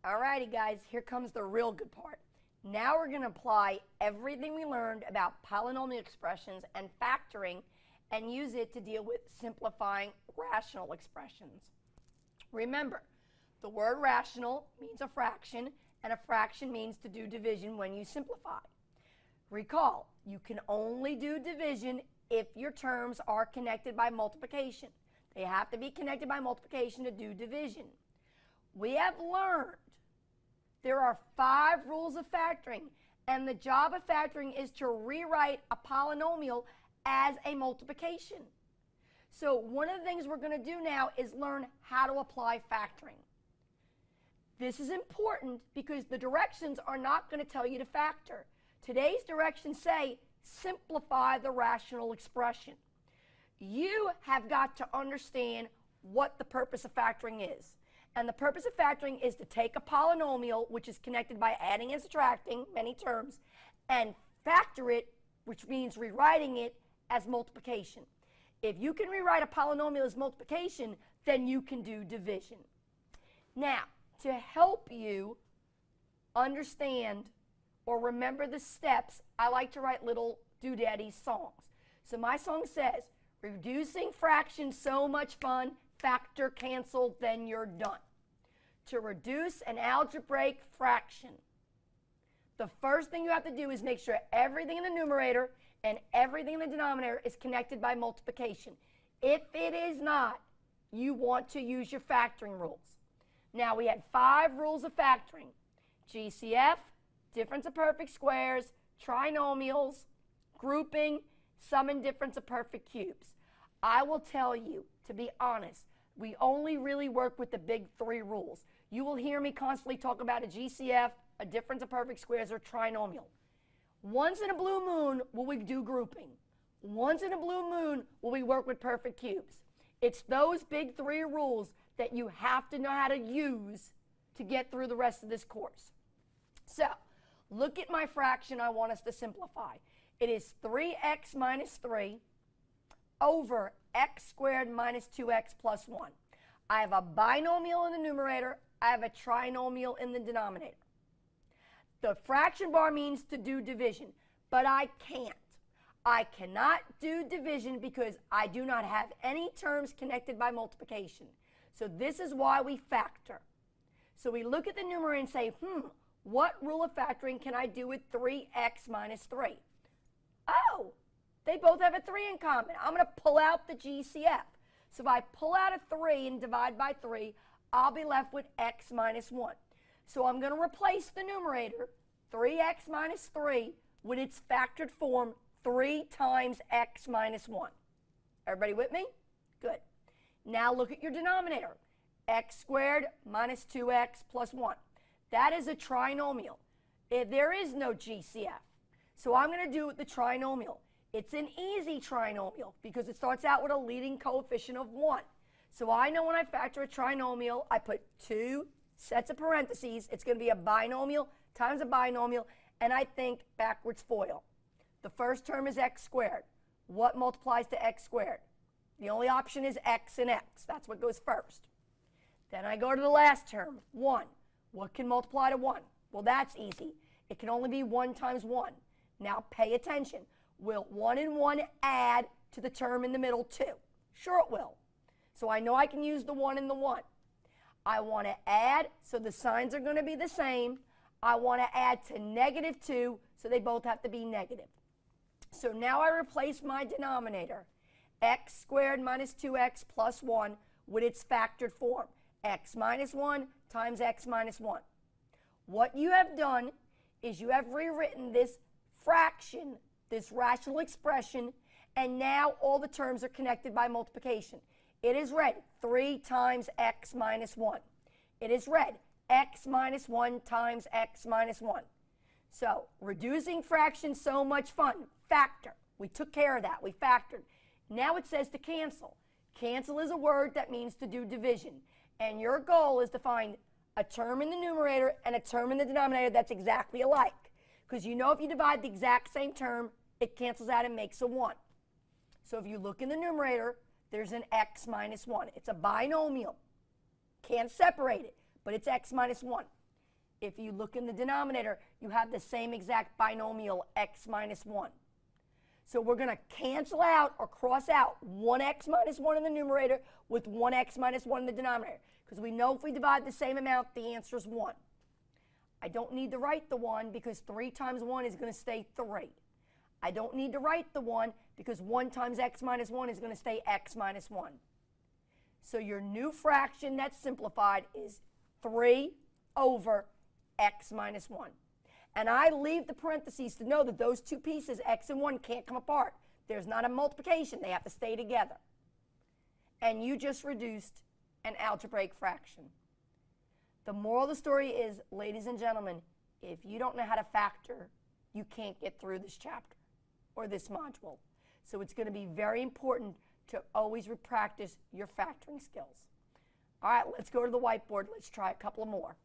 Alrighty guys, here comes the real good part. Now we're going to apply everything we learned about polynomial expressions and factoring and use it to deal with simplifying rational expressions. Remember, the word rational means a fraction, and a fraction means to do division when you simplify. Recall, you can only do division if your terms are connected by multiplication. They have to be connected by multiplication to do division. We have learned there are 5 rules of factoring, and the job of factoring is to rewrite a polynomial as a multiplication. So one of the things we're going to do now is learn how to apply factoring. This is important because the directions are not going to tell you to factor. Today's directions say simplify the rational expression. You have got to understand what the purpose of factoring is. And the purpose of factoring is to take a polynomial, which is connected by adding and subtracting many terms, and factor it, which means rewriting it as multiplication. If you can rewrite a polynomial as multiplication, then you can do division. Now, to help you understand or remember the steps, I like to write little doodaddy songs. So my song says, reducing fractions so much fun, factor, cancel, then you're done. To reduce an algebraic fraction, the first thing you have to do is make sure everything in the numerator and everything in the denominator is connected by multiplication. If it is not, you want to use your factoring rules. Now we had 5 rules of factoring: GCF, difference of perfect squares, trinomials, grouping, sum and difference of perfect cubes. I will tell you, to be honest, we only really work with the big 3 rules. You will hear me constantly talk about a GCF, a difference of perfect squares, or trinomial. Once in a blue moon will we do grouping. Once in a blue moon will we work with perfect cubes. It's those big 3 rules that you have to know how to use to get through the rest of this course. So, look at my fraction I want us to simplify. It is 3x minus 3 over x squared minus 2x plus 1. I have a binomial in the numerator. I have a trinomial in the denominator. The fraction bar means to do division, but I can't. I cannot do division because I do not have any terms connected by multiplication. So this is why we factor. So we look at the numerator and say, what rule of factoring can I do with 3x minus 3? Oh, they both have a 3 in common. I'm going to pull out the GCF. So if I pull out a 3 and divide by 3, I'll be left with x minus 1. So I'm going to replace the numerator, 3x minus 3, with its factored form, 3 times x minus 1. Everybody with me? Good. Now look at your denominator, x squared minus 2x plus 1. That is a trinomial. There is no GCF. So I'm going to do the trinomial. It's an easy trinomial because it starts out with a leading coefficient of 1. So I know when I factor a trinomial, I put 2 sets of parentheses. It's going to be a binomial times a binomial, and I think backwards FOIL. The first term is x squared. What multiplies to x squared? The only option is x and x. That's what goes first. Then I go to the last term, 1. What can multiply to 1? Well, that's easy. It can only be 1 times 1. Now pay attention. Will 1 and 1 add to the term in the middle 2? Sure it will. So I know I can use the 1 and the 1. I want to add, so the signs are going to be the same. I want to add to negative 2, so they both have to be negative. So now I replace my denominator, x squared minus 2x plus 1, with its factored form, x minus 1 times x minus 1. What you have done is you have rewritten this fraction, this rational expression, and now all the terms are connected by multiplication. It is read 3 times x minus 1. It is read x minus 1 times x minus 1. So, reducing fractions, so much fun. Factor. We took care of that. We factored. Now it says to cancel. Cancel is a word that means to do division. And your goal is to find a term in the numerator and a term in the denominator that's exactly alike. Because you know if you divide the exact same term, it cancels out and makes a 1. So if you look in the numerator, there's an x minus 1. It's a binomial. Can't separate it, but it's x minus 1. If you look in the denominator, you have the same exact binomial, x minus 1. So we're going to cancel out or cross out 1x minus 1 in the numerator with 1x minus 1 in the denominator. Because we know if we divide the same amount, the answer is 1. I don't need to write the 1 because 3 times 1 is going to stay 3. I don't need to write the 1 because 1 times x minus 1 is going to stay x minus 1. So your new fraction that's simplified is 3 over x minus 1. And I leave the parentheses to know that those two pieces, x and 1, can't come apart. There's not a multiplication. They have to stay together. And you just reduced an algebraic fraction. The moral of the story is, ladies and gentlemen, if you don't know how to factor, you can't get through this chapter or this module. So it's going to be very important to always practice your factoring skills. All right, let's go to the whiteboard. Let's try a couple more.